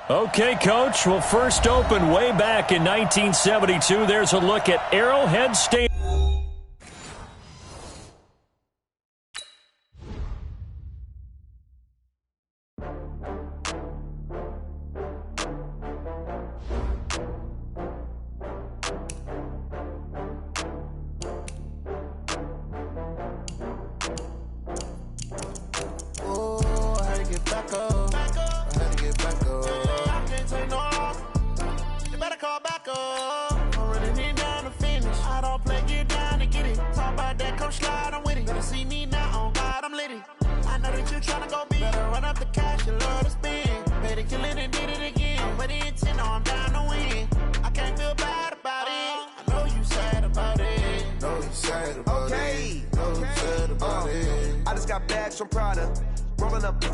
Okay, Coach. Well, first opened way back in 1972. There's a look at Arrowhead Stadium. From Prada, rolling up.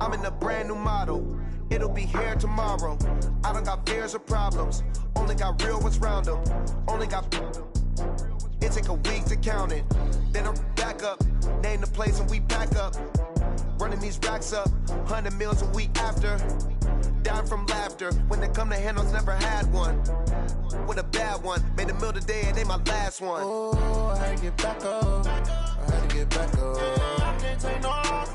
I'm in a brand new model. It'll be here tomorrow. I don't got fears or problems. Only got real ones round them. Only got. It take a week to count it. Then I'm back up. Name the place and we pack up. Running these racks up. 100 meals a week after. Dying from laughter. When they come to handles, never had one. With a bad one. Made a meal today and they my last one. Oh, I had to get back up. I had to get back up. I can't take no loss.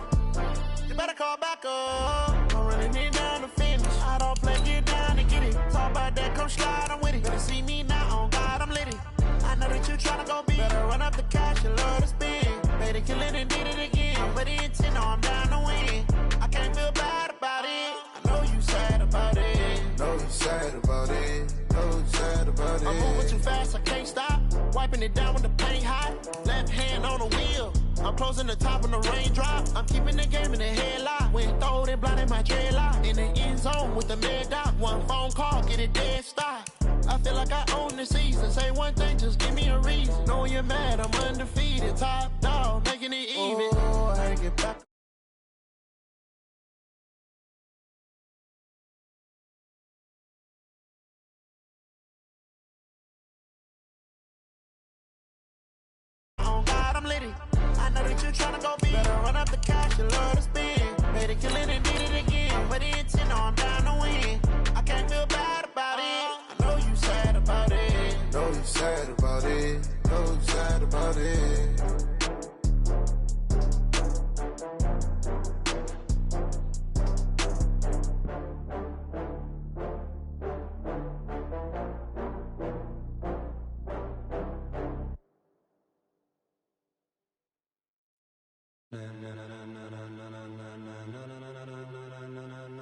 You better call back up. I'm running it down to finish. I don't play, get down and get it. Talk about that, come slide, I'm with it. Better see me now, on God, I'm lit it. I know that you tryna go big. Better run up the cash, you love to spend. Made a killing and did it again. But the intent, no, I'm down to win. I can't feel bad about it. I know you sad about it. Know you sad about it. Know you sad about it. I'm moving too fast, I can't stop. Wiping it down with the paint hot. Left hand on the wheel. I'm closing the top when the raindrop. I'm keeping the game in the headlock. When throwed and blinded my dreadlock. In the end zone with the mad dot. One phone call, get it dead stop. I feel like I own the season. Say one thing, just give me a reason. Knowing you're mad, I'm undefeated. Top dog, making it even. Oh, I had to get back. I know that you're tryna go big. Better run up the cash, you love to spend. Made a killing and did it again. But the intent, no, I'm down to win. I can't feel bad about it. I know you sad about it. Know you sad about it. Know you sad about it.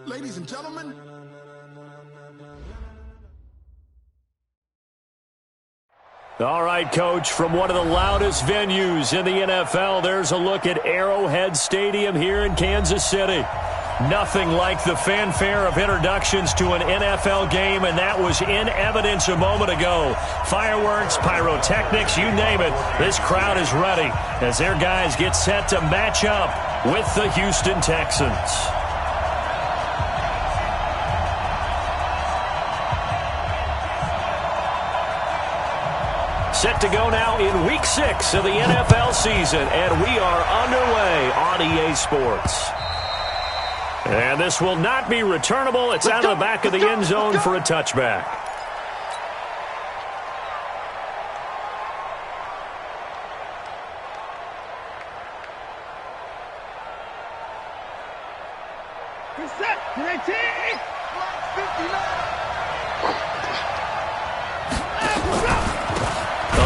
Ladies and gentlemen. All right, Coach, from one of the loudest venues in the NFL, there's a look at Arrowhead Stadium here in Kansas City. Nothing like the fanfare of introductions to an NFL game, and that was in evidence a moment ago. Fireworks, pyrotechnics, you name it. This crowd is ready as their guys get set to match up with the Houston Texans. Set to go now in Week 6 of the NFL season, and we are underway on EA Sports. And this will not be returnable. It's out of the back of the end zone for a touchback.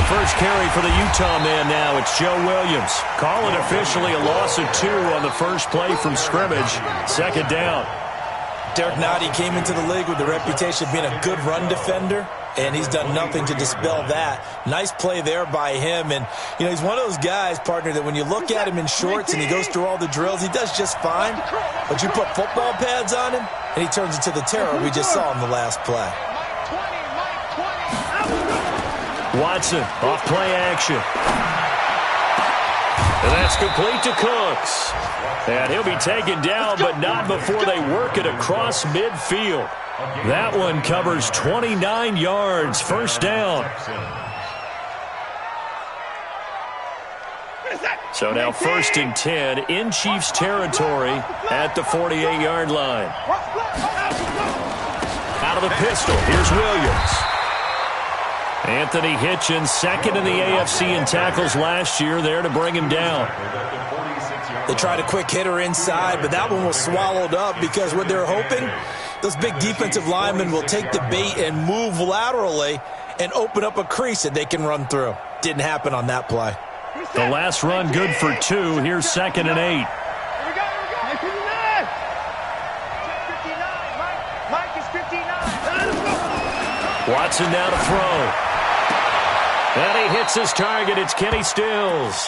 First carry for the Utah man now. It's Joe Williams. Call it officially a loss of 2 on the first play from scrimmage. Second down. Derek Nottie came into the league with the reputation of being a good run defender, and he's done nothing to dispel that. Nice play there by him. And, you know, he's one of those guys, partner, that when you look at him in shorts and he goes through all the drills, he does just fine. But you put football pads on him, and he turns into the terror we just saw in the last play. Watson, off play action. And that's complete to Cooks. And he'll be taken down, but not before they work it across midfield. That one covers 29 yards. First down. So now 1st and 10 in Chiefs territory at the 48-yard line. Out of the pistol, here's Williams. Anthony Hitchens, second in the AFC in tackles last year, there to bring him down. They tried a quick hitter inside, but that one was swallowed up because what they're hoping, those big defensive linemen will take the bait and move laterally and open up a crease that they can run through. Didn't happen on that play. The last run good for 2. Here's 2nd and 8. Watson now to throw. And he hits his target. It's Kenny Stills.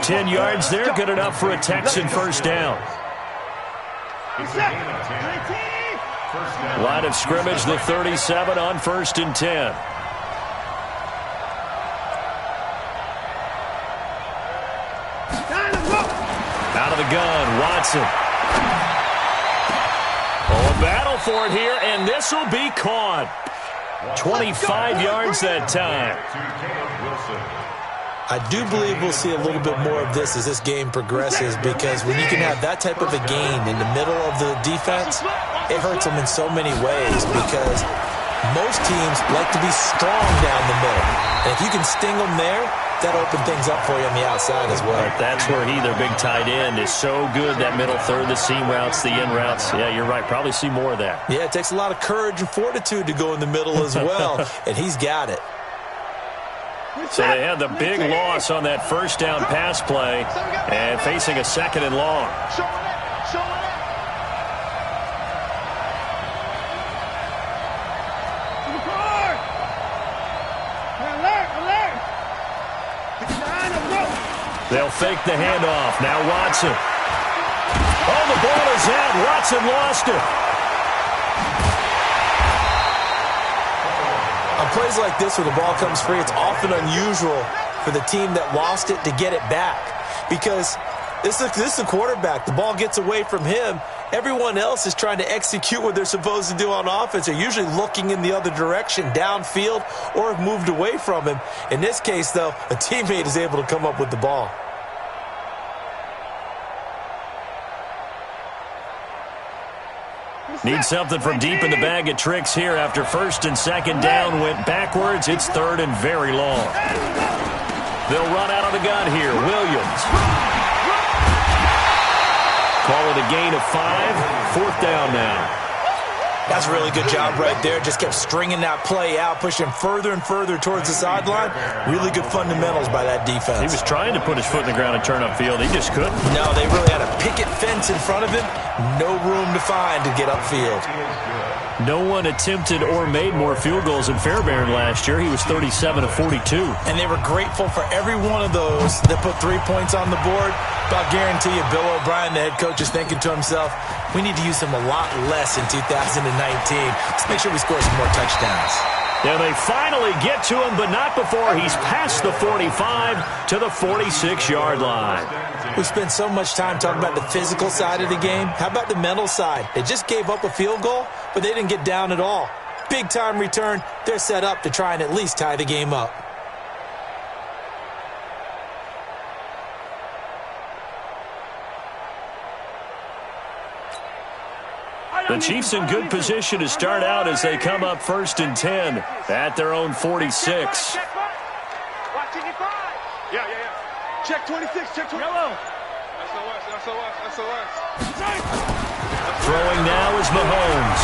10 yards there, good enough for a Texan first down. Line of scrimmage, the 37 on 1st and 10. Out of the gun, Watson. Oh, a battle for it here, and this will be caught. 25 yards that time. I do believe we'll see a little bit more of this as this game progresses, because when you can have that type of a gain in the middle of the defense, it hurts them in so many ways, because most teams like to be strong down the middle. And if you can sting them there, that opens things up for you on the outside as well. But that's where their big tight end, is so good, that middle third, the seam routes, the in routes. Yeah, you're right. Probably see more of that. Yeah, it takes a lot of courage and fortitude to go in the middle as well, and he's got it. So they had the big loss on that first down pass play and facing a 2nd and long. They'll fake the handoff. Now Watson. Oh, the ball is out. Watson lost it. On plays like this where the ball comes free, it's often unusual for the team that lost it to get it back, because this is the quarterback. The ball gets away from him. Everyone else is trying to execute what they're supposed to do on offense. They're usually looking in the other direction, downfield, or have moved away from him. In this case, though, a teammate is able to come up with the ball. Need something from deep in the bag of tricks here after 1st and 2nd down went backwards. It's 3rd and very long. They'll run out of the gun here. Williams. Call it a gain of 5. 4th down now. That's a really good job right there. Just kept stringing that play out, pushing further and further towards the sideline. Really good fundamentals by that defense. He was trying to put his foot in the ground and turn upfield. He just couldn't. No, they really had a picket fence in front of him. No room to find to get upfield. No one attempted or made more field goals than Fairbairn last year. He was 37 of 42. And they were grateful for every one of those that put 3 points on the board. But I'll guarantee you, Bill O'Brien, the head coach, is thinking to himself, we need to use him a lot less in 2019. Let's make sure we score some more touchdowns. Yeah, they finally get to him, but not before he's past the 45 to the 46-yard line. We spent so much time talking about the physical side of the game. How about the mental side? They just gave up a field goal, but they didn't get down at all. Big-time return. They're set up to try and at least tie the game up. The Chiefs in good position to start out as they come up 1st and 10 at their own 46. Yeah. Check 26, check 26. Yellow. SOS. Throwing now is Mahomes.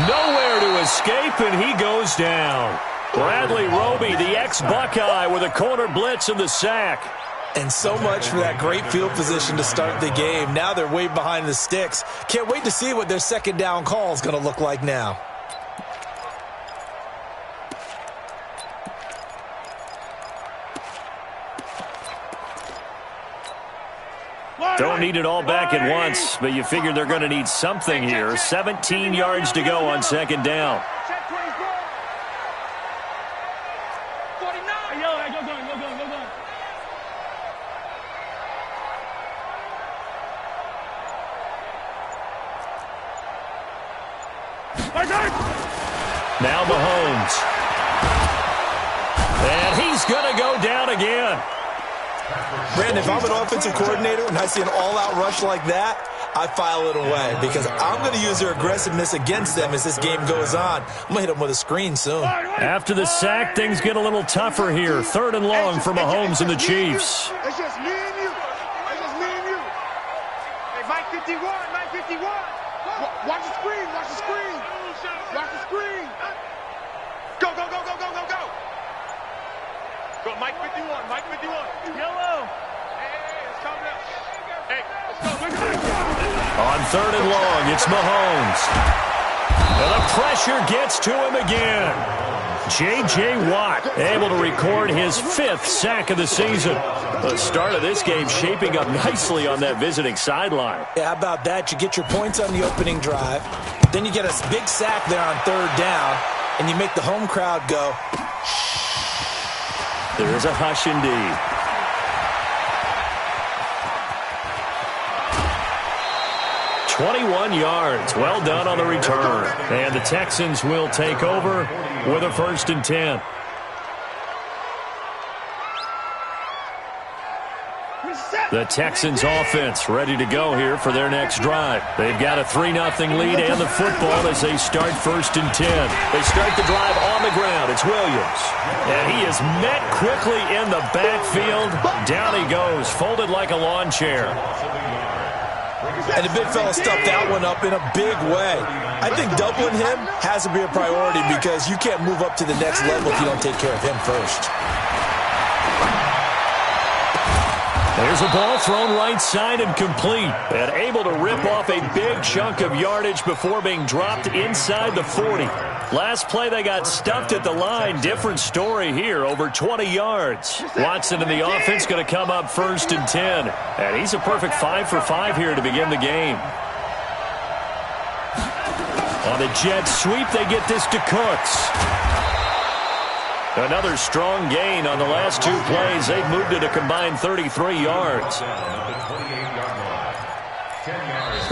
Nowhere to escape, and he goes down. Bradley Roby, the ex-Buckeye, with a corner blitz and the sack. And so much for that great field position to start the game. Now they're way behind the sticks. Can't wait to see what their 2nd down call is going to look like now. Don't need it all back at once, but you figure they're going to need something here. 17 yards to go on 2nd down. Now Mahomes. And he's going to go down again. Brandon, if I'm an offensive coordinator and I see an all-out rush like that, I file it away because I'm going to use their aggressiveness against them as this game goes on. I'm going to hit them with a screen soon. After the sack, things get a little tougher here. 3rd and long for Mahomes and the Chiefs. It's just me and you. It's just me and you. Hey, Mike 51, Mike 51. Watch the screen, watch the screen. Watch the screen. Go, go, go, go, go, go, go. Go, Mike 51, Mike 51. Yellow. Hey, it's coming up. Hey, let's go. On 3rd and long, it's Mahomes. And the pressure gets to him again. J.J. Watt able to record his 5th sack of the season. The start of this game shaping up nicely on that visiting sideline. Yeah, how about that? You get your points on the opening drive. Then you get a big sack there on 3rd down. And you make the home crowd go. There is a hush indeed. "21 yards. Well done on the return. And the Texans will take over with a 1st and 10. The Texans offense ready to go here for their next drive. They've got a 3-0 lead and the football as they start 1st and 10. They start the drive on the ground. It's Williams. And he is met quickly in the backfield. Down he goes, folded like a lawn chair. And the big fella stuffed that one up in a big way. I think doubling him has to be a priority because you can't move up to the next level if you don't take care of him first. There's a ball thrown right side and complete. And able to rip off a big chunk of yardage before being dropped inside the 40. Last play they got stuffed at the line. Different story here, over 20 yards. Watson in the offense going to come up 1st and 10. And he's a perfect 5 for 5 here to begin the game. On the jet sweep, they get this to Cooks. Another strong gain on the last 2 plays. They've moved it a combined 33 yards.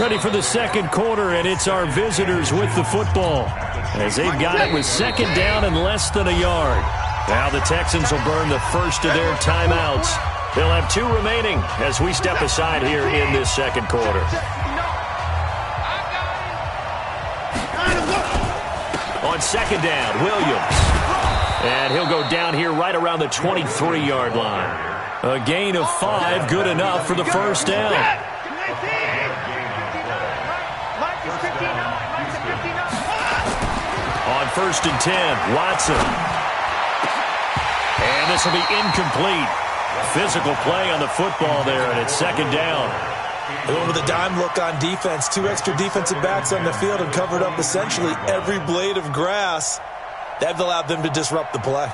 Ready for the second quarter, and it's our visitors with the football. As they've got it with 2nd down and less than a yard. Now the Texans will burn the first of their timeouts. They'll have 2 remaining as we step aside here in this second quarter. On 2nd down, Williams. And he'll go down here right around the 23-yard line. A gain of 5, good enough for the first down. On 1st and 10, Watson. And this will be incomplete. Physical play on the football there, and it's 2nd down. They went with a dime look on defense. 2 extra defensive backs on the field and covered up essentially every blade of grass. That allowed them to disrupt the play.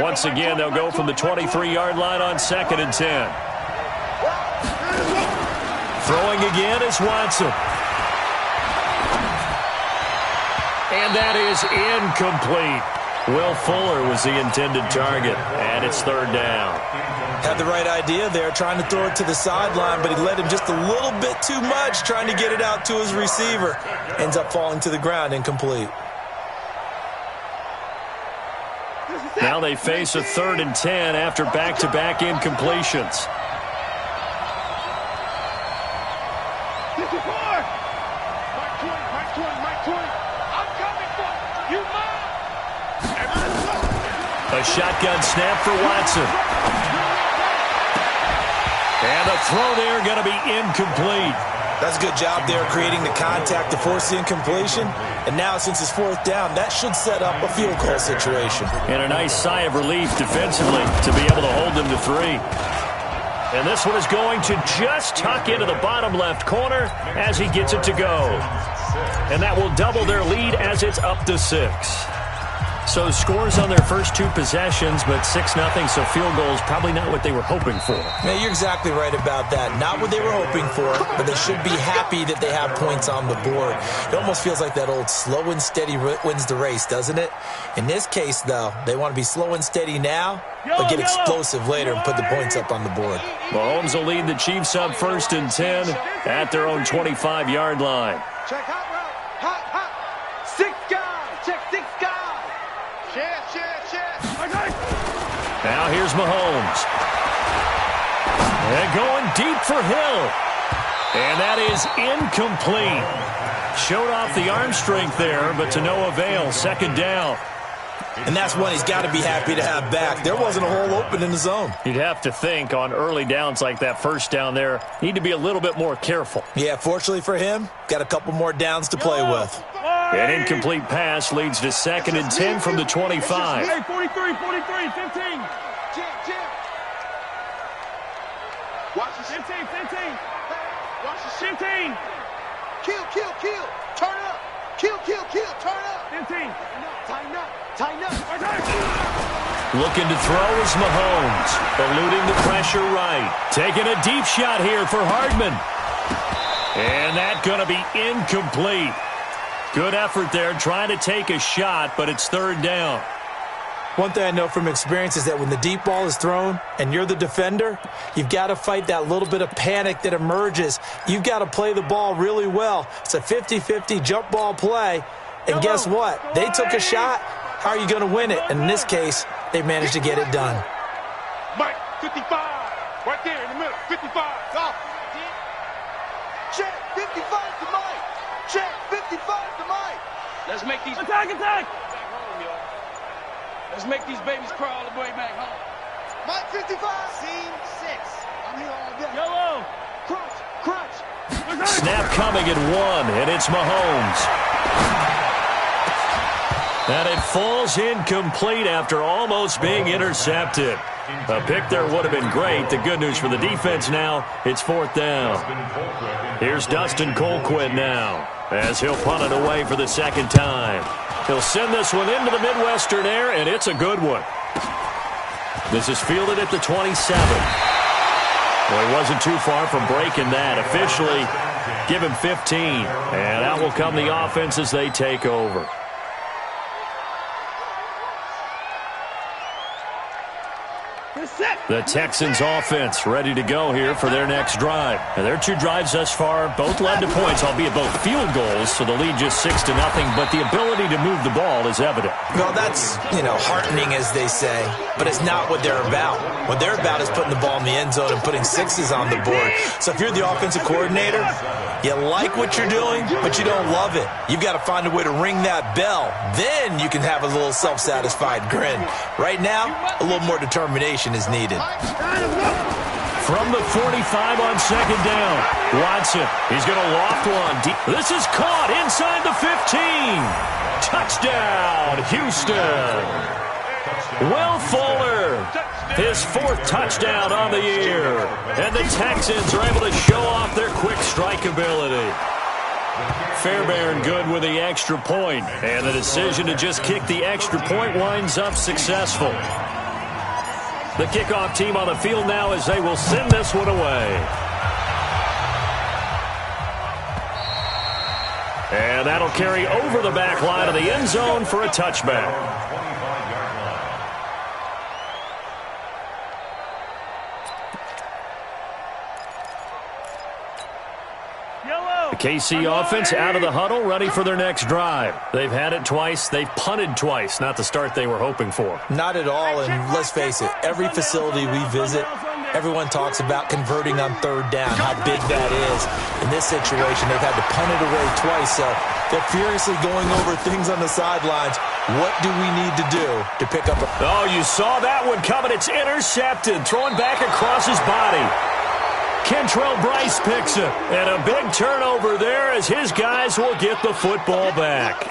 Once again, they'll go from the 23-yard line on 2nd and 10. Throwing again is Watson. And that is incomplete. Will Fuller was the intended target, and it's 3rd down. Had the right idea there, trying to throw it to the sideline, but he led him just a little bit too much, trying to get it out to his receiver. Ends up falling to the ground, incomplete. Now they face a 3rd and 10 after back-to-back incompletions. A shotgun snap for Watson. And the throw there going to be incomplete. That's a good job there creating the contact to force the incompletion. And now since it's 4th down, that should set up a field goal situation. And a nice sigh of relief defensively to be able to hold them to 3. And this one is going to just tuck into the bottom left corner as he gets it to go. And that will double their lead as it's up to 6. So scores on their first 2 possessions, but 6-0, so field goals probably not what they were hoping for. Yeah, you're exactly right about that. Not what they were hoping for, but they should be happy that they have points on the board. It almost feels like that old slow and steady wins the race, doesn't it? In this case, though, they want to be slow and steady now, but get explosive later and put the points up on the board. Mahomes will lead the Chiefs up 1st and 10 at their own 25-yard line. Check hot route. Hot, hot. 6 guys. Check 6 guys. Check. Now here's Mahomes. And going deep for Hill. And that is incomplete. Showed off the arm strength there, but to no avail. Second down. And that's one he's got to be happy to have back. There wasn't a hole open in the zone. You'd have to think on early downs like that first down there, need to be a little bit more careful. Yeah, fortunately for him, got a couple more downs to play with. An incomplete pass leads to 2nd and 10 from the 25. Hey, 43, 15. Watch the 15. Watch the 15. Kill. Turn up. Kill. Turn up. 15. Tighten up. Looking to throw is Mahomes. Eluding the pressure right. Taking a deep shot here for Hardman. And that's going to be incomplete. Good effort there trying to take a shot, but it's 3rd down. One thing I know from experience is that when the deep ball is thrown and you're the defender, you've got to fight that little bit of panic that emerges. You've got to play the ball really well. It's a 50-50 jump ball play. And guess what? They took a shot. How are you going to win it? And in this case, they managed to get it done. Mike, 55. Right there in the middle. 55. Go. Check. 55 to Mike. Check. 55 to Mike. Let's make these... Attack. Back home, yo. Let's make these babies crawl all the way back home. Mike, 55. Scene 6. I'm here all day. Yellow. Crunch. Snap coming at 1, and it's Mahomes. And it falls incomplete after almost being intercepted. A pick there would have been great. The good news for the defense now, it's 4th down. Here's Dustin Colquitt now, as he'll punt it away for the 2nd time. He'll send this one into the Midwestern air, and it's a good one. This is fielded at the 27. Well, he wasn't too far from breaking that. Officially, give him 15. And out will come the offense as they take over. The Texans offense ready to go here for their next drive. And their 2 drives thus far both led to points, albeit both field goals, so the lead just 6-0, but the ability to move the ball is evident. Well, that's, heartening, as they say, but it's not what they're about. What they're about is putting the ball in the end zone and putting 6s on the board. So if you're the offensive coordinator, you like what you're doing, but you don't love it. You've got to find a way to ring that bell. Then you can have a little self-satisfied grin. Right now, a little more determination is needed. From the 45 on 2nd down, Watson, he's going to loft one deep. This is caught inside the 15. Touchdown, Houston. Will Fuller, his 4th touchdown on the year. And the Texans are able to show off their quick strike ability. Fairbairn good with the extra point. And the decision to just kick the extra point winds up successful. The kickoff team on the field now as they will send this one away. And that'll carry over the back line of the end zone for a touchback. The KC offense out of the huddle, ready for their next drive. They've had it twice. They've punted twice. Not the start they were hoping for. Not at all, and let's face it, every facility we visit, everyone talks about converting on 3rd down, how big that is. In this situation, they've had to punt it away twice, so they're furiously going over things on the sidelines. What do we need to do to pick up a... Oh, you saw that one coming. It's intercepted, thrown back across his body. Kentrell Bryce picks it, and a big turnover there as his guys will get the football back.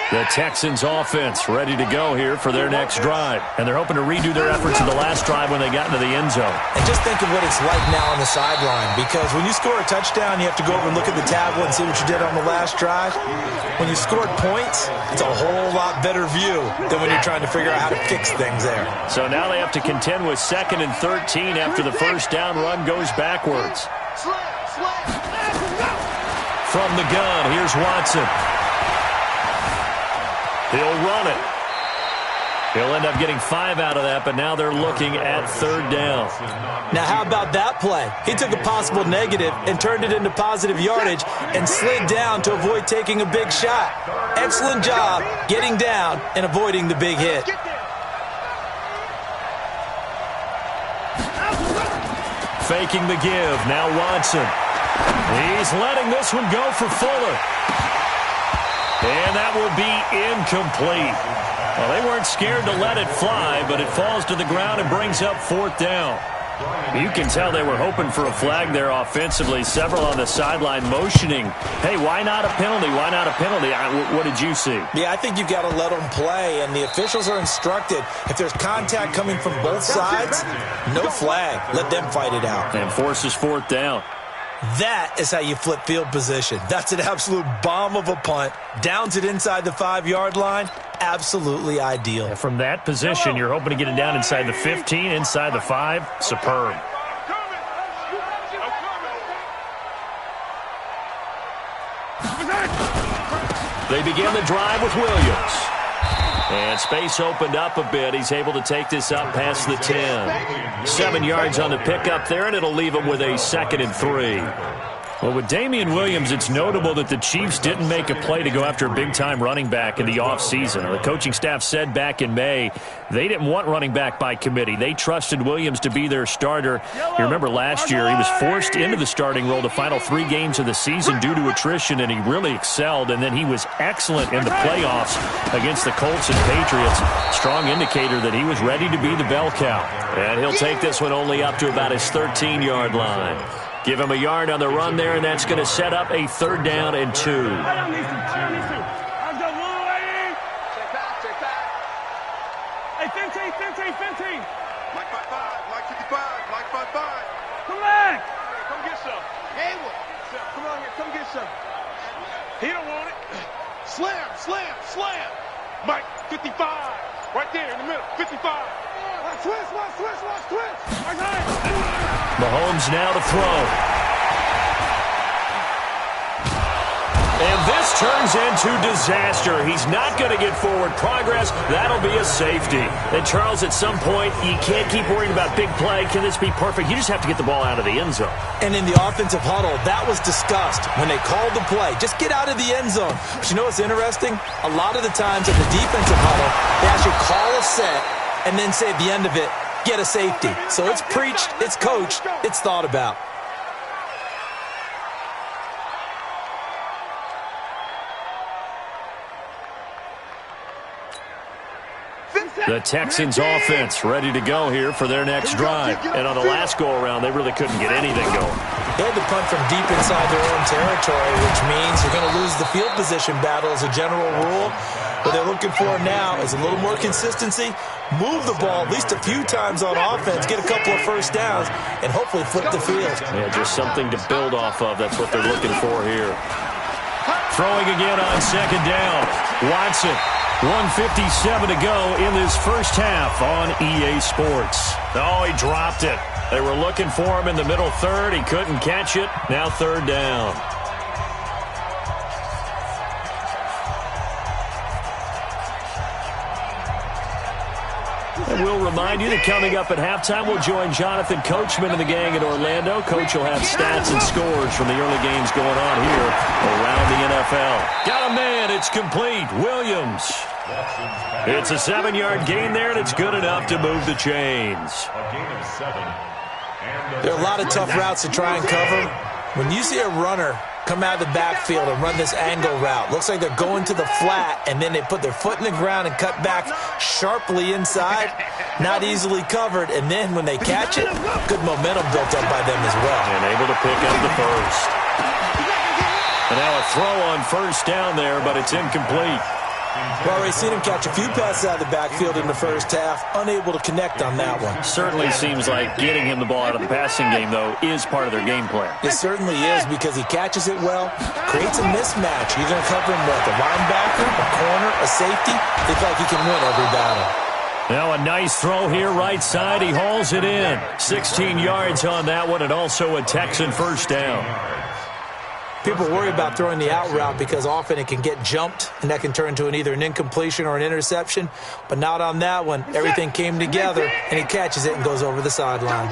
The Texans offense ready to go here for their next drive. And they're hoping to redo their efforts in the last drive when they got into the end zone. And just think of what it's like now on the sideline, because when you score a touchdown, you have to go over and look at the tablet and see what you did on the last drive. When you scored points, it's a whole lot better view than when you're trying to figure out how to fix things there. So now they have to contend with 2nd and 13 after the first down run goes backwards. From the gun, here's Watson. He'll run it. He'll end up getting 5 out of that, but now they're looking at 3rd down. Now, how about that play? He took a possible negative and turned it into positive yardage and slid down to avoid taking a big shot. Excellent job getting down and avoiding the big hit. faking the give. Now Watson. He's letting this one go for Fuller. And that will be incomplete. Well, they weren't scared to let it fly, but it falls to the ground and brings up 4th down. You can tell they were hoping for a flag there offensively. Several on the sideline motioning, hey, why not a penalty? Why not a penalty? What did you see? Yeah, I think you've got to let them play, and the officials are instructed, if there's contact coming from both sides, no flag. Let them fight it out. And forces 4th down. That is how you flip field position. That's an absolute bomb of a punt. Downs it inside the 5-yard line. Absolutely ideal. And from that position, you're hoping to get it down inside the 15, inside the 5. Superb. They begin the drive with Williams. And space opened up a bit. He's able to take this up past the 10. 7 yards on the pickup there, and it'll leave him with a 2nd and 3. Well, with Damian Williams, it's notable that the Chiefs didn't make a play to go after a big-time running back in the offseason. The coaching staff said back in May they didn't want running back by committee. They trusted Williams to be their starter. You remember last year he was forced into the starting role the final 3 games of the season due to attrition, and he really excelled. And then he was excellent in the playoffs against the Colts and Patriots. Strong indicator that he was ready to be the bell cow. And he'll take this one only up to about his 13-yard line. Give him a yard on the run there, and that's going to set up a 3rd down and 2. Check back. Hey, 15. Like 5-5, like 55, like 5-5. Come back. Hey, come get some. Hey, come on here, come get some. He don't want it. Slam. Mike, 55. Right there in the middle, 55. Watch twist. Mahomes now to throw. And this turns into disaster. He's not going to get forward progress. That'll be a safety. And, Charles, at some point, you can't keep worrying about big play. Can this be perfect? You just have to get the ball out of the end zone. And in the offensive huddle, that was discussed when they called the play. Just get out of the end zone. But you know what's interesting? A lot of the times in the defensive huddle, they actually call a set and then say at the end of it, get a safety. So it's preached, it's coached, it's thought about. The Texans offense ready to go here for their next drive. And on the last go-around, they really couldn't get anything going. They had to punt from deep inside their own territory, which means you're going to lose the field position battle as a general rule. What they're looking for now is a little more consistency, move the ball at least a few times on offense, get a couple of first downs, and hopefully flip the field. Yeah, just something to build off of. That's what they're looking for here. Throwing again on 2nd down. Watson. 1:57 to go in this first half on EA Sports. Oh, he dropped it. They were looking for him in the middle 3rd. He couldn't catch it. Now 3rd down. And we'll remind you that coming up at halftime, we'll join Jonathan Coachman and the gang in Orlando. Coach will have stats and scores from the early games going on here around the NFL. Got a man. It's complete. Williams. It's a 7-yard gain there, and it's good enough to move the chains. There are a lot of tough routes to try and cover. When you see a runner come out of the backfield and run this angle route, looks like they're going to the flat, and then they put their foot in the ground and cut back sharply inside. Not easily covered, and then when they catch it, good momentum built up by them as well. And able to pick up the first. And now a throw on 1st down there, but it's incomplete. We've already seen him catch a few passes out of the backfield in the first half, unable to connect on that one. Certainly seems like getting him the ball out of the passing game, though, is part of their game plan. It certainly is, because he catches it well, creates a mismatch. You're going to cover him with a linebacker, a corner, a safety. They feel like he can win every battle. Now a nice throw here, right side. He hauls it in. 16 yards on that one, and also a Texan first down. People worry about throwing the out route because often it can get jumped, and that can turn into either an incompletion or an interception. But not on that one. Everything came together, and he catches it and goes over the sideline.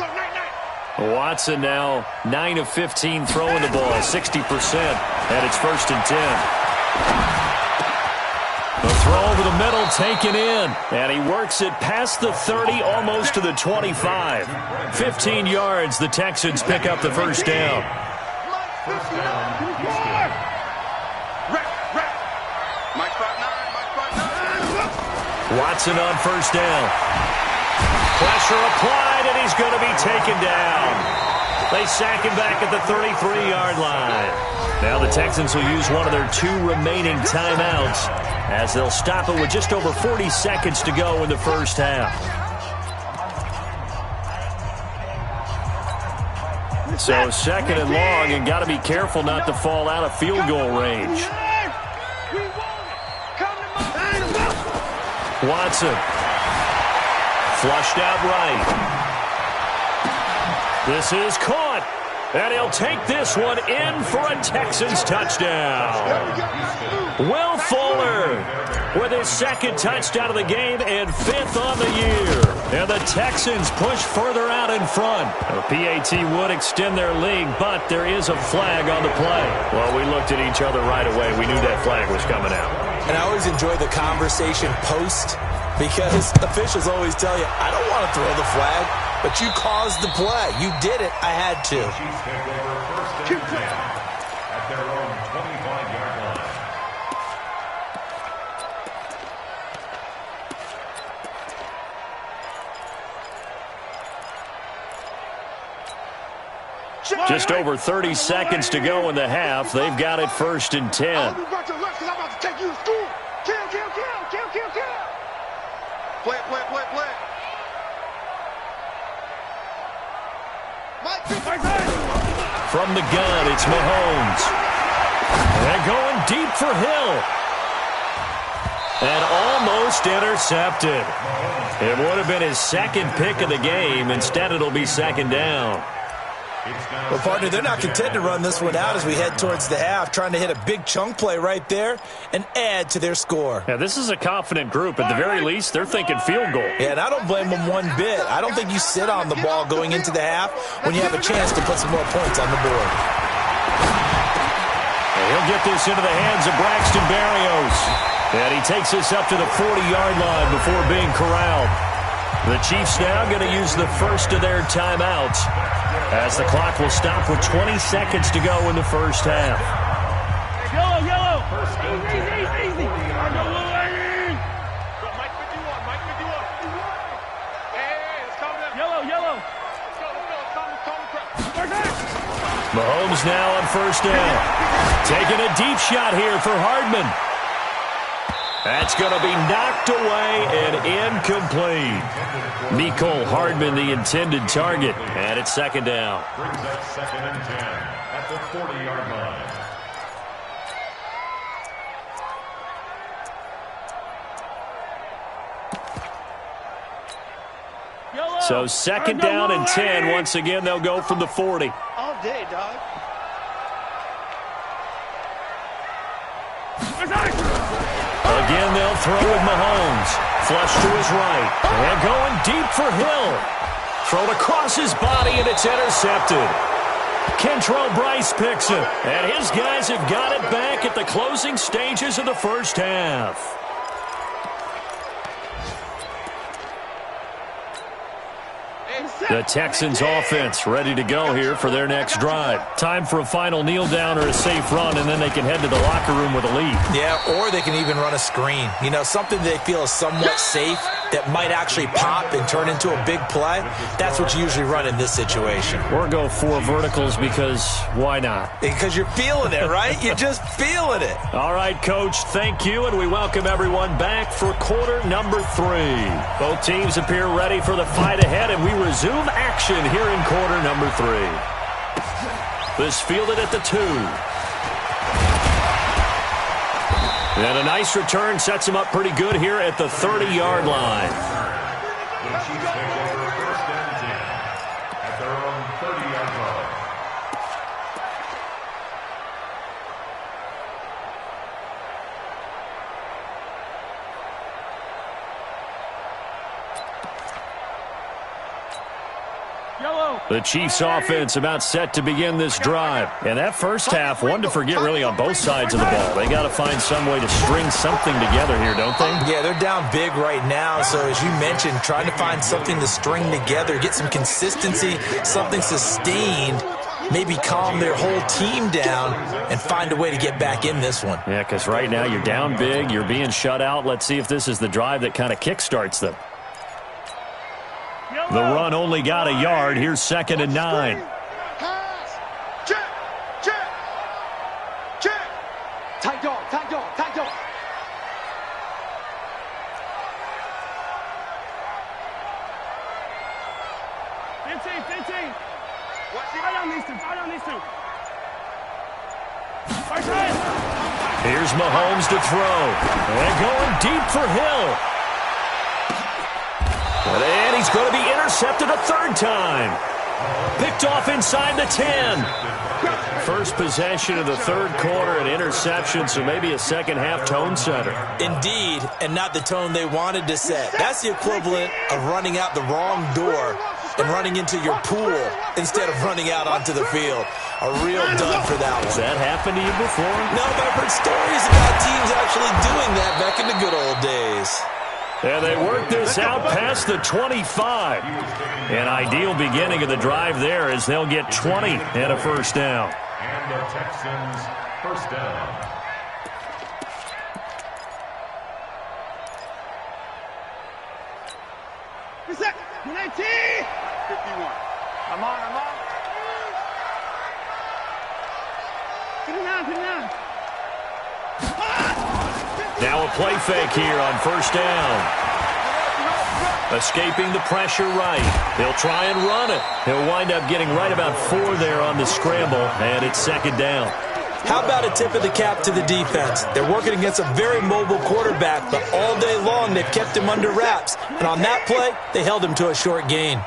Watson now 9 of 15 throwing the ball, 60%, and it's 1st and 10. The throw over the middle, taken in. And he works it past the 30, almost to the 25. 15 yards, the Texans pick up the first down. Watson on first down. Pressure applied, and he's going to be taken down. They sack him back at the 33-yard line. Now the Texans will use one of their 2 remaining timeouts as they'll stop it with just over 40 seconds to go in the first half. So second and long, and got to be careful not to fall out of field goal range. Watson. Flushed out right. This is caught, and he'll take this one in for a Texans touchdown. Will Fuller with his 2nd touchdown of the game and 5th on the year. And the Texans push further out in front. The PAT would extend their lead, but there is a flag on the play. Well, we looked at each other right away. We knew that flag was coming out. And I always enjoy the conversation post, because officials always tell you, I don't want to throw the flag, but you caused the play. You did it. I had to. At their own 25-yard line. Just over 30 seconds to go in the half. They've got it 1st and 10. I'm about to take you to school. Kill. Play it. From the gun, it's Mahomes. They're going deep for Hill. And almost intercepted. It would have been his 2nd pick of the game. Instead, it'll be 2nd down. Well, partner, they're not content to run this one out as we head towards the half, trying to hit a big chunk play right there and add to their score. Yeah, this is a confident group. At the very least, they're thinking field goal. Yeah, and I don't blame them one bit. I don't think you sit on the ball going into the half when you have a chance to put some more points on the board. And he'll get this into the hands of Braxton Berrios. And he takes this up to the 40-yard line before being corralled. The Chiefs now going to use the first of their timeouts as the clock will stop with 20 seconds to go in the first half. Yellow. Easy. Mike 51. Hey, it's coming up. Yellow. Let's go. Mahomes now on first down. Taking a deep shot here for Hardman. That's going to be knocked away and incomplete. Mecole Hardman, the intended target. And it's 2nd down. Brings up 2nd and 10 at the 40-yard line. So 2nd down and 10. Once again, they'll go from the 40. All day, dog. Again, they'll throw with Mahomes. Flush to his right. And going deep for Hill. Thrown across his body, and it's intercepted. Kentrell Brice picks it. And his guys have got it back at the closing stages of the first half. The Texans offense ready to go here for their next drive. Time for a final kneel down or a safe run, and then they can head to the locker room with a lead. Yeah, or they can even run a screen. You know, something they feel is somewhat safe that might actually pop and turn into a big play. That's what you usually run in this situation. Or go 4 verticals because why not? Because you're feeling it, right? You're just feeling it. All right, Coach, thank you, and we welcome everyone back for quarter number 3. Both teams appear ready for the fight ahead, and we resume action here in quarter number 3. This fielded at the 2. And a nice return sets him up pretty good here at the 30-yard line. The Chiefs take over 1st and 10 at their own 30-yard line. The Chiefs offense about set to begin this drive. And that first half, one to forget really on both sides of the ball. They got to find some way to string something together here, don't they? Yeah, they're down big right now. So as you mentioned, trying to find something to string together, get some consistency, something sustained, maybe calm their whole team down and find a way to get back in this one. Yeah, because right now you're down big, you're being shut out. Let's see if this is the drive that kind of kickstarts them. The run only got a yard. Here's 2nd and 9. Pass. Check. Check. Check. Tight dog. Tight dog. Tight dog. Here's Mahomes to throw. And going deep for Hill. And he's going to be intercepted a third time. Picked off inside the 10. First possession of the third quarter, an interception, so maybe a second-half tone setter. Indeed, and not the tone they wanted to set. That's the equivalent of running out the wrong door and running into your pool instead of running out onto the field. A real dud for that one. Has that happened to you before? No, but I've heard stories about teams actually doing that back in the good old days. And they work this out past the 25. An ideal beginning of the drive there as they'll get 20 and a first down. And the Texans first down. What's that? 19. 51. I'm on. 59. Now a play fake here on first down. Escaping the pressure right. He'll try and run it. He'll wind up getting right about 4 there on the scramble, and it's 2nd down. How about a tip of the cap to the defense? They're working against a very mobile quarterback, but all day long they've kept him under wraps. And on that play, they held him to a short gain.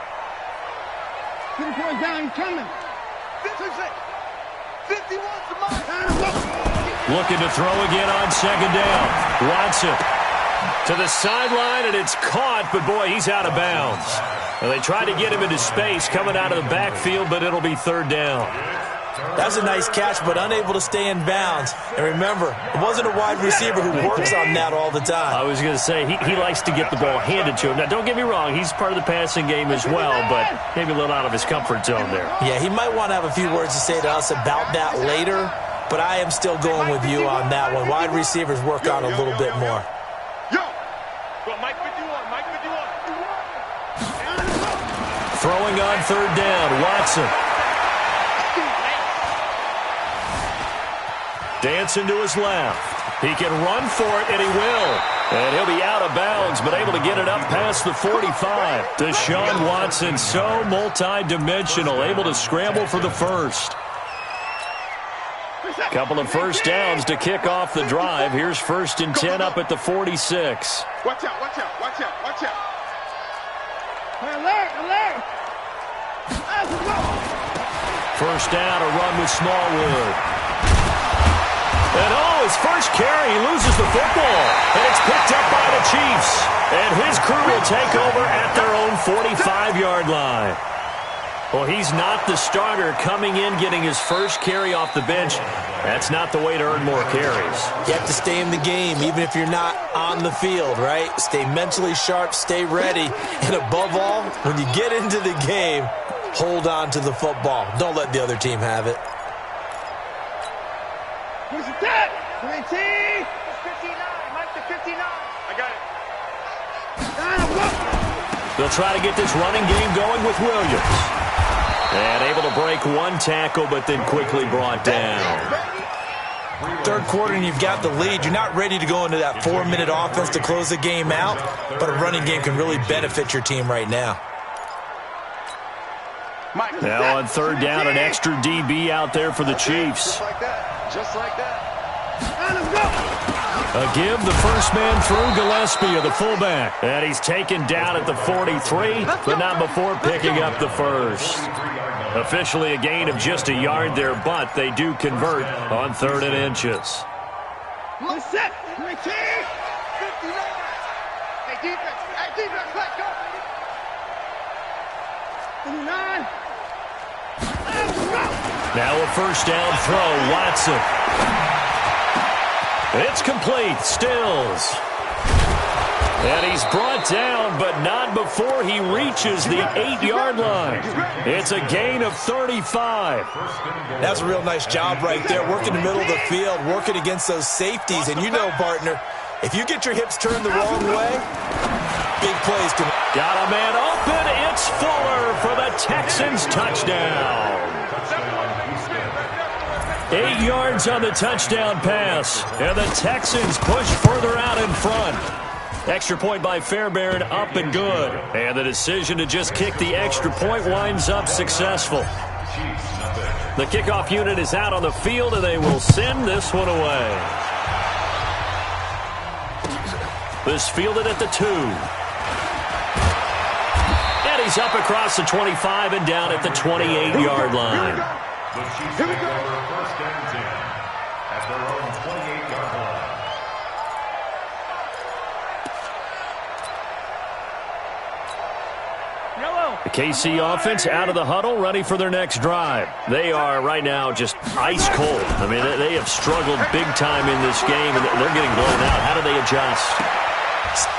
2 points down, he's coming. 51's the mark. Looking to throw again on 2nd down. Watson to the sideline, and it's caught, but boy, he's out of bounds. Well, they tried to get him into space coming out of the backfield, but it'll be 3rd down. That's a nice catch, but unable to stay in bounds. And remember, it wasn't a wide receiver who works on that all the time. I was going to say, he likes to get the ball handed to him. Now, don't get me wrong, he's part of the passing game as well, but maybe a little out of his comfort zone there. Yeah, he might want to have a few words to say to us about that later, but I am still going with you on that one. Wide receivers work on a little bit more. Mike 51, Mike 51. Throwing on 3rd down, Watson. Dancing to his left. He can run for it, and he will. And he'll be out of bounds, but able to get it up past the 45. Deshaun Watson, so multi-dimensional, able to scramble for the first. Couple of first downs to kick off the drive. Here's 1st and 10 up at the 46. Watch out. Alert. First down, a run with Smallwood. And his first carry, he loses the football. And it's picked up by the Chiefs. And his crew will take over at their own 45-yard line. Well, he's not the starter coming in, getting his first carry off the bench. That's not the way to earn more carries. You have to stay in the game, even if you're not on the field, right? Stay mentally sharp, stay ready. And above all, when you get into the game, hold on to the football. Don't let the other team have it. Who's that? 19. 59. Mike to 59. I got it. They'll try to get this running game going with Williams. And able to break one tackle, but then quickly brought down. Third quarter and you've got the lead. You're not ready to go into that 4-minute offense to close the game out, but a running game can really benefit your team right now. Now on 3rd down, an extra DB out there for the Chiefs. Just like that. A give, the first man through, Gillespie of the fullback. And he's taken down at the 43, but not before picking up the first. Officially a gain of just a yard there, but they do convert on 3rd and inches. One set. 19. 59. Hey, defense, let's go. Now a first down throw, Watson. It's complete, Stills. And he's brought down, but not before he reaches the 8-yard line. It's a gain of 35. That's a real nice job right there, working the middle of the field, working against those safeties. And you know, partner, if you get your hips turned the wrong way, big plays can... Got a man open. It's Fuller for the Texans touchdown. 8 yards on the touchdown pass. And the Texans push further out in front. Extra point by Fairbairn, up and good. And the decision to just kick the extra point winds up successful. The kickoff unit is out on the field, and they will send this one away. This fielded at the 2. And he's up across the 25 and down at the 28-yard line. The Chiefs take over first and 10 at their own 28-yard line. The KC offense out of the huddle, ready for their next drive. They are right now just ice cold. I mean, they have struggled big time in this game, and they're getting blown out. How do they adjust?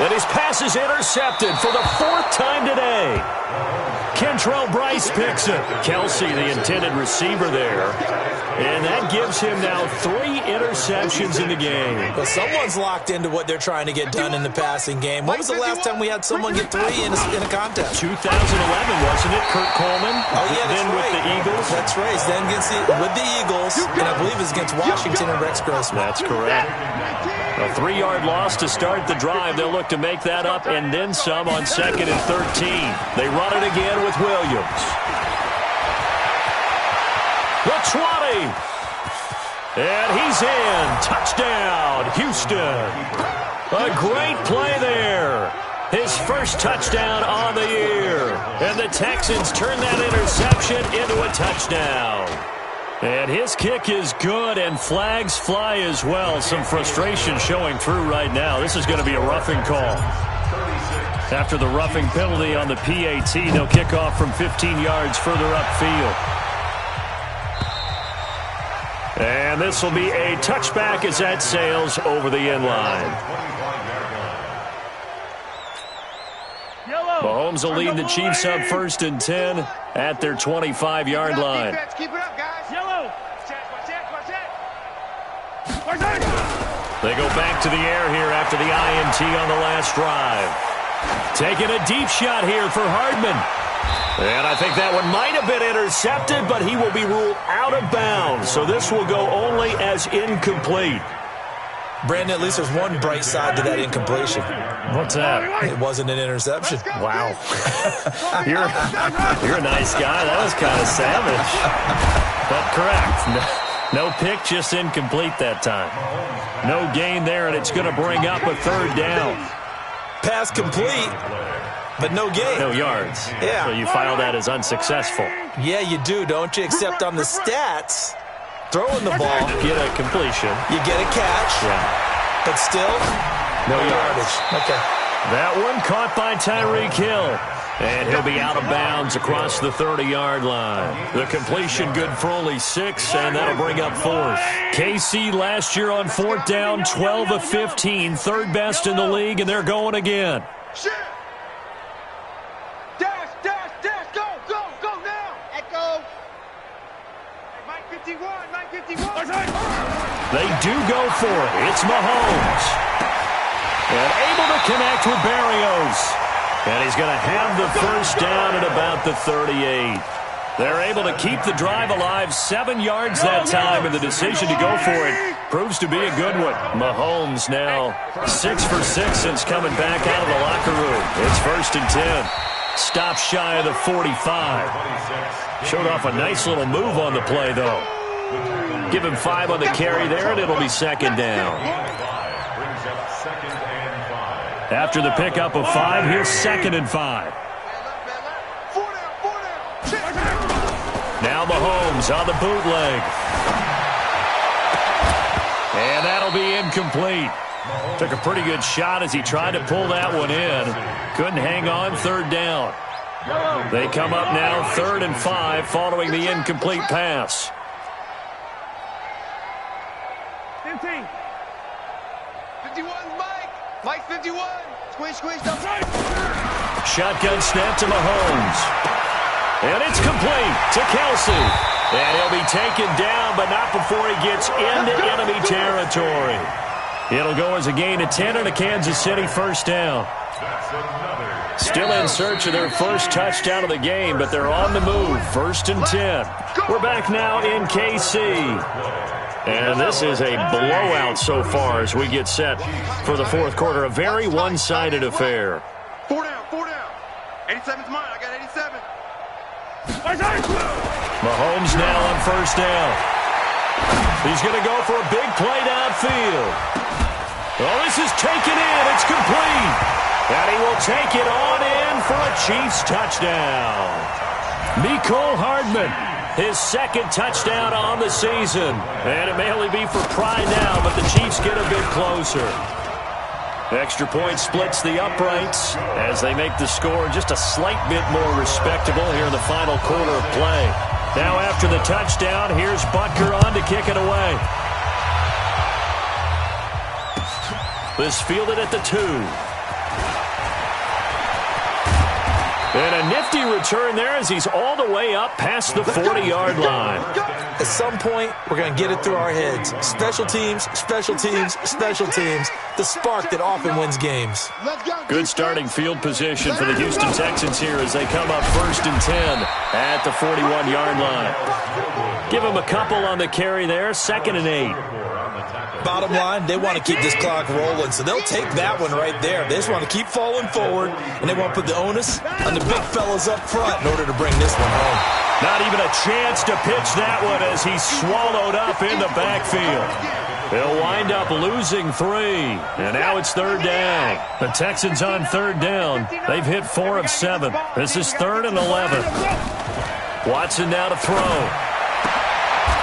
And his pass is intercepted for the 4th time today. Kentrell Bryce picks it. Kelsey, the intended receiver there. And that gives him now 3 interceptions in the game. Well, someone's locked into what they're trying to get done in the passing game. When was the last time we had someone get 3 in a contest? 2011, wasn't it? Kurt Coleman. Oh, yeah, that's then right. With the Eagles. That's right. Then with the Eagles, and I believe it's against Washington and Rex Grossman. That's correct. A 3-yard loss to start the drive. They'll look to make that up and then some on 2nd and 13. They run it again with Williams. The 20. And he's in. Touchdown, Houston. A great play there. His first touchdown on the year. And the Texans turn that interception into a touchdown. And his kick is good, and flags fly as well. Some frustration showing through right now. This is going to be a roughing call. After the roughing penalty on the PAT, they'll kick off from 15 yards further upfield. And this will be a touchback as that sails over the end line. Mahomes will lead the Chiefs up 1st and 10 at their 25-yard line. Keep it up, guys. Yellow. They go back to the air here after the INT on the last drive. Taking a deep shot here for Hardman. And I think that one might have been intercepted, but he will be ruled out of bounds. So this will go only as incomplete. Brandon, at least there's one bright side to that incompletion. What's that? It wasn't an interception. Wow. You're a nice guy. That was kind of savage. But correct. No pick, just incomplete that time. No gain there, and it's going to bring up a 3rd down. Pass complete, but no gain. No yards. Yeah. So you file that as unsuccessful. Yeah, you do, don't you? Except on the stats, throwing the ball. Get a completion. You get a catch. Yeah. But still, no yardage. Okay. That one caught by Tyreek Hill. And he'll be out of bounds across the 30-yard line. The completion good for only 6, and that'll bring up 4th. KC last year on 4th down, 12 of 15, 3rd best in the league, and they're going again. Dash, go now. Echo. Mike 51. They do go for it. It's Mahomes. And able to connect with Berrios. And he's going to have the first down at about the 38. They're able to keep the drive alive, 7 yards that time, and the decision to go for it proves to be a good one. Mahomes now 6 for 6 since coming back out of the locker room. It's 1st and 10. Stop shy of the 45. Showed off a nice little move on the play, though. Give him 5 on the carry there, and it'll be 2nd down. After the pickup of 5, here's 2nd and 5. Now Mahomes on the bootleg. And that'll be incomplete. Took a pretty good shot as he tried to pull that one in. Couldn't hang on, 3rd down. They come up now 3rd and 5 following the incomplete pass. 15. 51, Mike 51. Squeeze, don't right. Shotgun snap to Mahomes. And it's complete to Kelsey. And he'll be taken down, but not before he gets into enemy territory. It'll go as a gain of 10 and a Kansas City first down. Still in search of their first touchdown of the game, but they're on the move. 1st and 10. We're back now in KC. And this is a blowout so far as we get set for the 4th quarter. A very one-sided affair. 4 down. 87's mine. I got 87. Mahomes now on 1st down. He's going to go for a big play downfield. Oh, this is taken in. It's complete. And he will take it on in for a Chiefs touchdown. Mecole Hardman, his 2nd touchdown on the season. And it may only be for pride now, but the Chiefs get a bit closer. Extra point splits the uprights as they make the score just a slight bit more respectable here in the final quarter of play. Now after the touchdown, here's Butker on to kick it away. This fielded at the 2. And a nifty return there as he's all the way up past the 40-yard line. At some point, we're going to get it through our heads. Special teams, special teams, special teams. The spark that often wins games. Good starting field position for the Houston Texans here as they come up 1st and 10 at the 41-yard line. Give them a couple on the carry there. 2nd and 8. Bottom line, they want to keep this clock rolling, so they'll take that one right there. They just want to keep falling forward, and they want to put the onus on the big fellas up front in order to bring this one home. Not even a chance to pitch that one as he's swallowed up in the backfield. They'll wind up losing 3, and now it's 3rd down. The Texans on 3rd down. They've hit 4 of 7. This is 3rd and 11. Watson now to throw.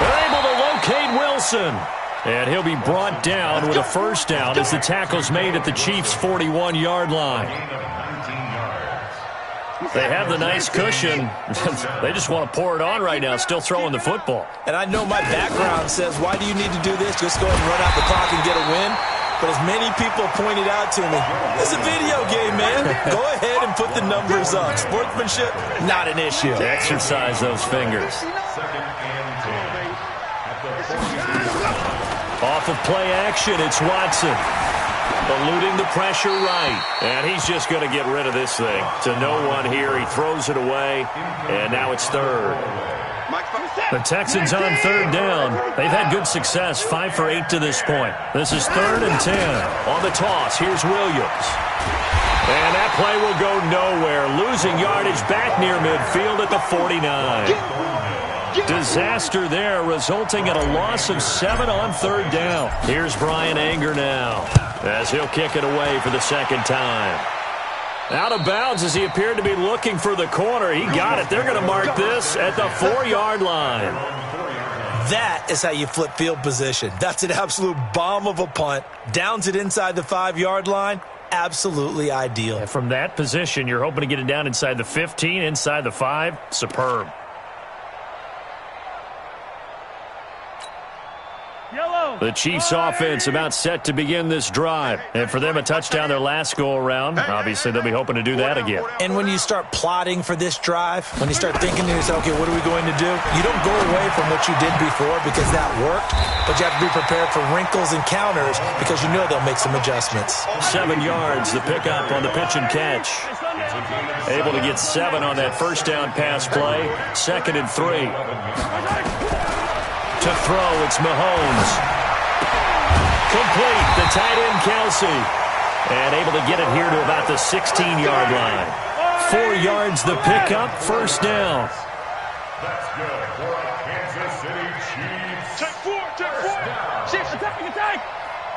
They're able to locate Wilson. And he'll be brought down with a 1st down as the tackle's made at the Chiefs' 41-yard line. They have the nice cushion. They just want to pour it on right now, still throwing the football. And I know my background says, why do you need to do this? Just go ahead and run out the clock and get a win. But as many people pointed out to me, it's a video game, man. Go ahead and put the numbers up. Sportsmanship, not an issue. Exercise those fingers. Off of play action, it's Watson. Eluding the pressure right. And he's just going to get rid of this thing. To no one here. He throws it away. And now it's 3rd. The Texans on 3rd down. They've had good success. 5 for 8 to this point. This is 3rd and 10. On the toss, here's Williams. And that play will go nowhere. Losing yardage back near midfield at the 49. Disaster there, resulting in a loss of 7 on 3rd down. Here's Brian Anger now as he'll kick it away for the 2nd time. Out of bounds as he appeared to be looking for the corner. He got it. They're going to mark this at the 4-yard line. That is how you flip field position. That's an absolute bomb of a punt. Downs it inside the 5-yard line. Absolutely ideal. And from that position, you're hoping to get it down inside the 15, inside the 5. Superb. The Chiefs offense about set to begin this drive. And for them, a touchdown their last go-around. Obviously, they'll be hoping to do that again. And when you start plotting for this drive, when you start thinking to yourself, okay, what are we going to do? You don't go away from what you did before because that worked, but you have to be prepared for wrinkles and counters because you know they'll make some adjustments. 7 yards, the pickup on the pitch and catch. Able to get 7 on that 1st down pass play. 2nd and 3. To throw, it's Mahomes. Complete, the tight end Kelsey. And able to get it here to about the 16-yard line. 4 yards the pickup, 1st down. That's good for a Kansas City Chiefs. Take 4. Chiefs attacking, attack.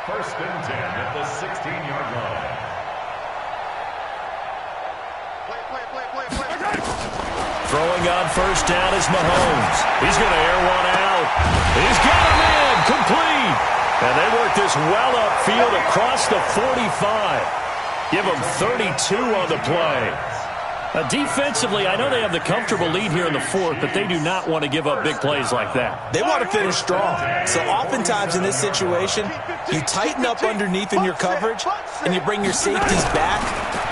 1st and 10 at the 16-yard line. Play. Throwing on 1st down is Mahomes. He's going to air one out. He's got him in, complete. And they work this well upfield across the 45. Give him 32 on the play. Defensively, I know they have the comfortable lead here in the fourth, but they do not want to give up big plays like that. They want to finish strong. So oftentimes in this situation, you tighten up underneath in your coverage, and you bring your safeties back.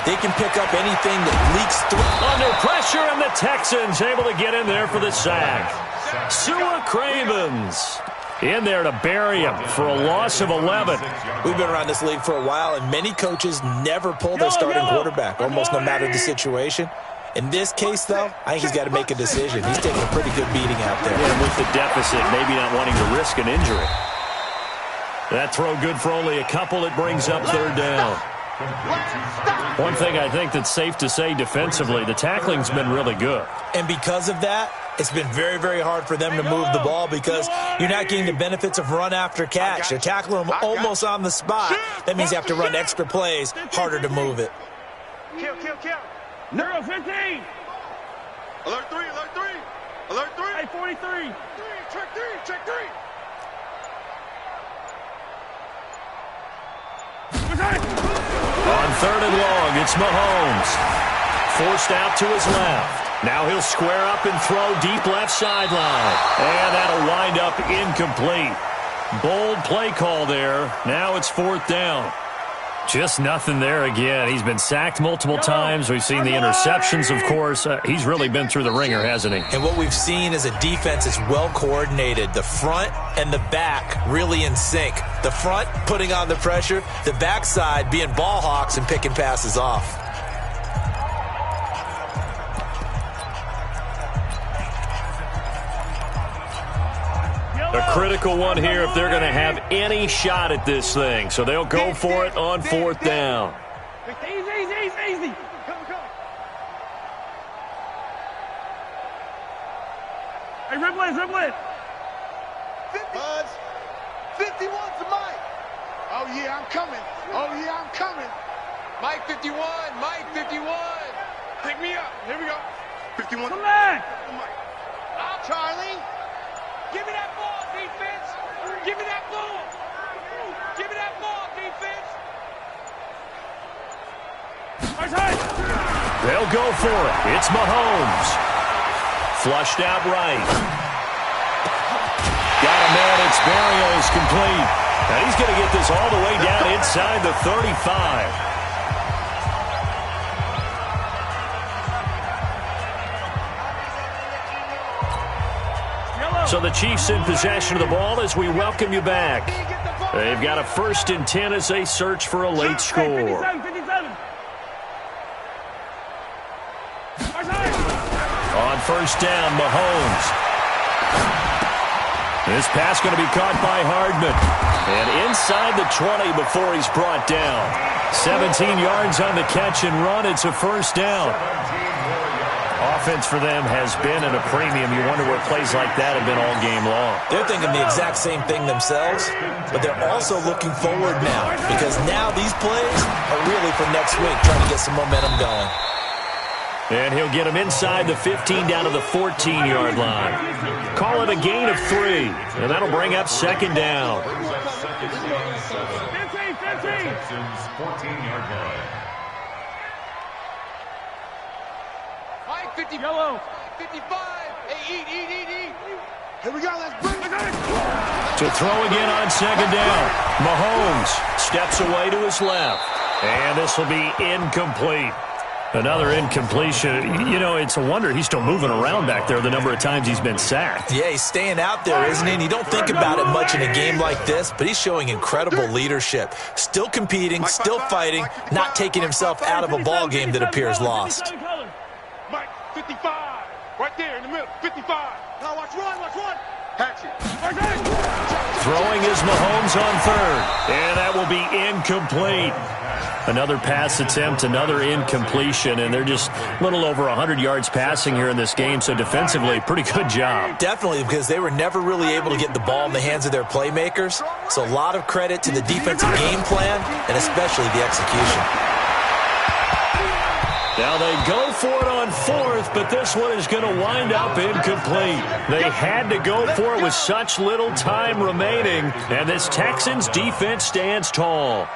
They can pick up anything that leaks through. Under pressure, and the Texans able to get in there for the sack. Sua Cravens in there to bury him for a loss of 11. We've been around this league for a while, and many coaches never pull their starting quarterback, almost no matter the situation. In this case, though, I think he's got to make a decision. He's taking a pretty good beating out there. And with the deficit, maybe not wanting to risk an injury. That throw good for only a couple. It brings up third down. One thing I think that's safe to say defensively, the tackling's been really good. And because of that, it's been very, very hard for them to move the ball because you're not getting the benefits of run after catch. You're tackling them almost on the spot. That means you have to run extra plays, harder to move it. Kill. Neuro 15. Alert 3. Alert 3. Hey, 43. Check 3. On third and long, it's Mahomes. Forced out to his left. Now he'll square up and throw deep left sideline. And that'll wind up incomplete. Bold play call there. Now it's fourth down. Just nothing there again. He's been sacked multiple times. We've seen the interceptions, of course. He's really been through the ringer, hasn't he? And what we've seen is a defense that's well coordinated. The front and the back really in sync. The front putting on the pressure. The backside being ball hawks and picking passes off. A critical one here if they're going to have any shot at this thing. So they'll go for it on fourth down. Easy. Come. Hey, dribble it. 51 to Mike. Oh, yeah, I'm coming. Mike 51. Pick me up. Here we go. 51. Come back. Charlie. Give me that ball, defense. Give me that ball, defense. They'll go for it. It's Mahomes. Flushed out right. Got a man. It's Barrios complete. And he's going to get this all the way down inside the 35. So the Chiefs in possession of the ball as we welcome you back. They've got a 1st and 10 as they search for a late score. 57. On first down, Mahomes. This pass going to be caught by Hardman. And inside the 20 before he's brought down. 17 yards on the catch and run. It's a first down. Offense for them has been at a premium. You wonder where plays like that have been all game long. They're thinking the exact same thing themselves, but they're also looking forward now because now these plays are really for next week, trying to get some momentum going. And he'll get him inside the 15 down to the 14-yard line. Call it a gain of 3, and that'll bring up second down. 14-yard line. 50, yellow. 55. Hey, eat. Here we go. Let's bring it. To throw again on second down. Mahomes steps away to his left. And this will be incomplete. Another incompletion. You know, it's a wonder he's still moving around back there the number of times he's been sacked. Yeah, he's staying out there, isn't he? And you don't think about it much in a game like this, but he's showing incredible leadership. Still competing, still fighting, not taking himself out of a ball game that appears lost. 55. Right there in the middle. 55. Now watch run. Catch it. Throwing is Mahomes on third. And that will be incomplete. Another pass attempt, another incompletion, and they're just a little over 100 yards passing here in this game, so defensively, pretty good job. Definitely, because they were never really able to get the ball in the hands of their playmakers, so a lot of credit to the defensive game plan and especially the execution. Now they go for it on fourth, but this one is going to wind up incomplete. They had to go for it with such little time remaining, and this Texans defense stands tall.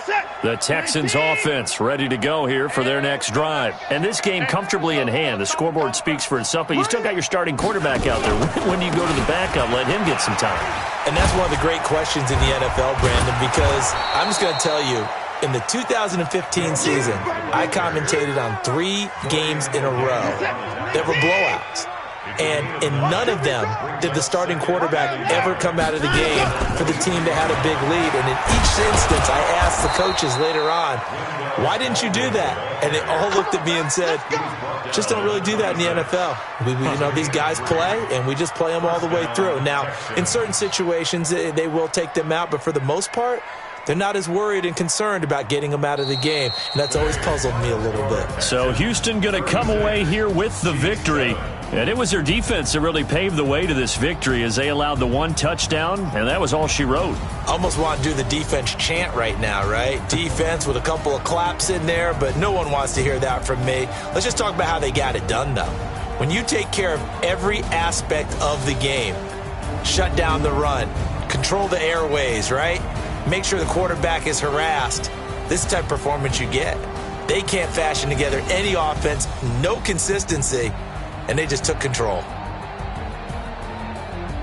Set. The Texans offense ready to go here for their next drive. And this game comfortably in hand. The scoreboard speaks for itself, but you still got your starting quarterback out there. When do you go to the backup, let him get some time? And that's one of the great questions in the NFL, Brandon, because I'm just going to tell you, in the 2015 season, I commentated on 3 games in a row that were blowouts. And in none of them did the starting quarterback ever come out of the game for the team that had a big lead. And in each instance, I asked the coaches later on, why didn't you do that? And they all looked at me and said, just don't really do that in the NFL. These guys play, and we just play them all the way through. Now, in certain situations, they will take them out, but for the most part, they're not as worried and concerned about getting them out of the game, and that's always puzzled me a little bit. So Houston going to come away here with the victory. And it was their defense that really paved the way to this victory as they allowed the 1 touchdown, and that was all she wrote. Almost want to do the defense chant right now, right? Defense with a couple of claps in there, but no one wants to hear that from me. Let's just talk about how they got it done, though. When you take care of every aspect of the game, shut down the run, control the airways, right? Make sure the quarterback is harassed. This type of performance you get. They can't fashion together any offense, no consistency, and they just took control.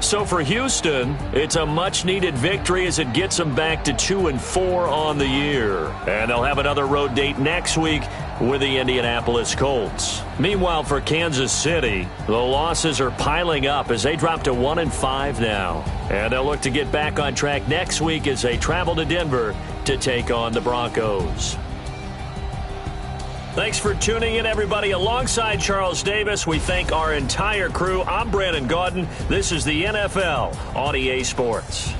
So for Houston, it's a much-needed victory as it gets them back to 2-4 on the year. And they'll have another road date next week with the Indianapolis Colts. Meanwhile, for Kansas City, the losses are piling up as they drop to 1-5 now. And they'll look to get back on track next week as they travel to Denver to take on the Broncos. Thanks for tuning in, everybody. Alongside Charles Davis, we thank our entire crew. I'm Brandon Gaudin. This is the NFL on EA Sports.